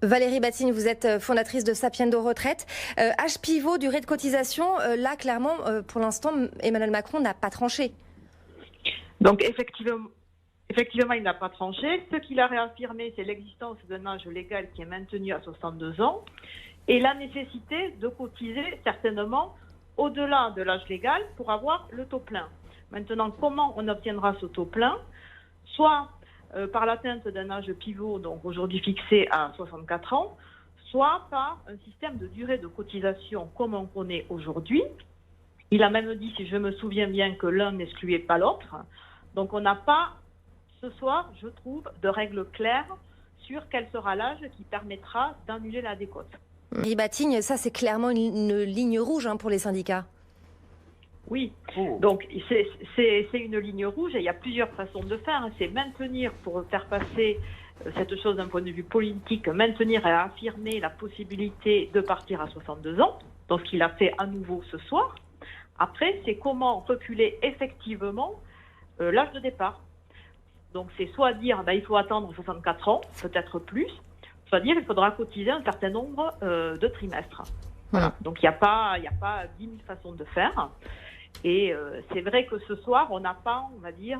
Valérie Batigne, vous êtes fondatrice de Sapiendo Retraite. Âge pivot, durée de cotisation, là clairement, pour l'instant, Emmanuel Macron n'a pas tranché. Donc effectivement, il n'a pas tranché. Ce qu'il a réaffirmé, c'est l'existence d'un âge légal qui est maintenu à 62 ans et la nécessité de cotiser certainement au-delà de l'âge légal pour avoir le taux plein. Maintenant, comment on obtiendra ce taux plein? Soit par l'atteinte d'un âge pivot, donc aujourd'hui fixé à 64 ans, soit par un système de durée de cotisation comme on connaît aujourd'hui. Il a même dit, si je me souviens bien, que l'un n'excluait pas l'autre. Donc on n'a pas, ce soir, je trouve, de règles claires sur quel sera l'âge qui permettra d'annuler la décote. Valérie Batigne, ça c'est clairement une ligne rouge pour les syndicats. Oui, donc c'est une ligne rouge et il y a plusieurs façons de faire. C'est maintenir, pour faire passer cette chose d'un point de vue politique, maintenir et affirmer la possibilité de partir à 62 ans, donc ce qu'il a fait à nouveau ce soir. Après, c'est comment reculer effectivement l'âge de départ. Donc c'est soit dire il faut attendre 64 ans, peut-être plus, soit dire il faudra cotiser un certain nombre de trimestres. Voilà. Donc il n'y a pas 10 000 façons de faire. Et c'est vrai que ce soir, on n'a pas, on va dire,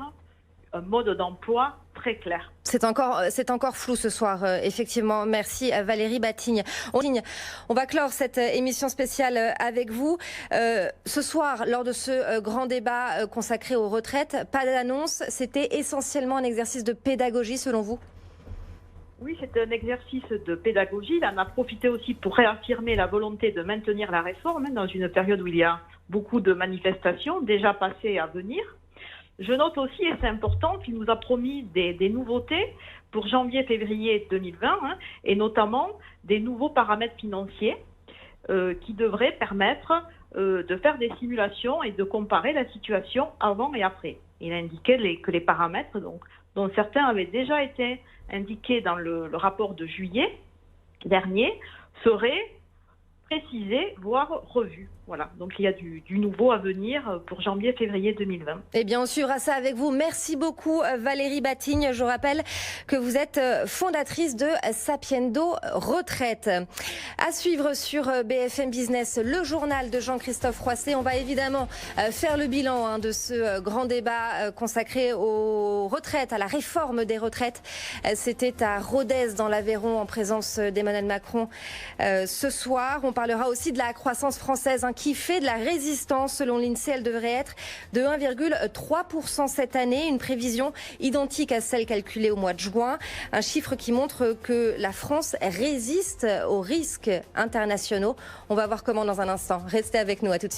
un mode d'emploi très clair. C'est encore flou ce soir, effectivement. Merci Valérie Batigne. On va clore cette émission spéciale avec vous. Ce soir, lors de ce grand débat consacré aux retraites, pas d'annonce. C'était essentiellement un exercice de pédagogie selon vous? Oui, c'est un exercice de pédagogie. Il en a profité aussi pour réaffirmer la volonté de maintenir la réforme dans une période où il y a beaucoup de manifestations déjà passées et à venir. Je note aussi, et c'est important, qu'il nous a promis des nouveautés pour janvier-février 2020, et notamment des nouveaux paramètres financiers qui devraient permettre de faire des simulations et de comparer la situation avant et après. Il a indiqué que les paramètres, dont certains avaient déjà été indiqués dans le rapport de juillet dernier, seraient précisés, voire revus. Voilà, donc il y a du nouveau à venir pour janvier-février 2020. Et bien, on suivra ça avec vous. Merci beaucoup Valérie Batigne. Je rappelle que vous êtes fondatrice de Sapiendo Retraite. À suivre sur BFM Business, le journal de Jean-Christophe Roisset. On va évidemment faire le bilan de ce grand débat consacré aux retraites, à la réforme des retraites. C'était à Rodez dans l'Aveyron en présence d'Emmanuel Macron ce soir. On parlera aussi de la croissance française qui fait de la résistance. Selon l'INSEE, elle devrait être de 1,3% cette année, une prévision identique à celle calculée au mois de juin. Un chiffre qui montre que la France résiste aux risques internationaux. On va voir comment dans un instant. Restez avec nous, à tout de suite.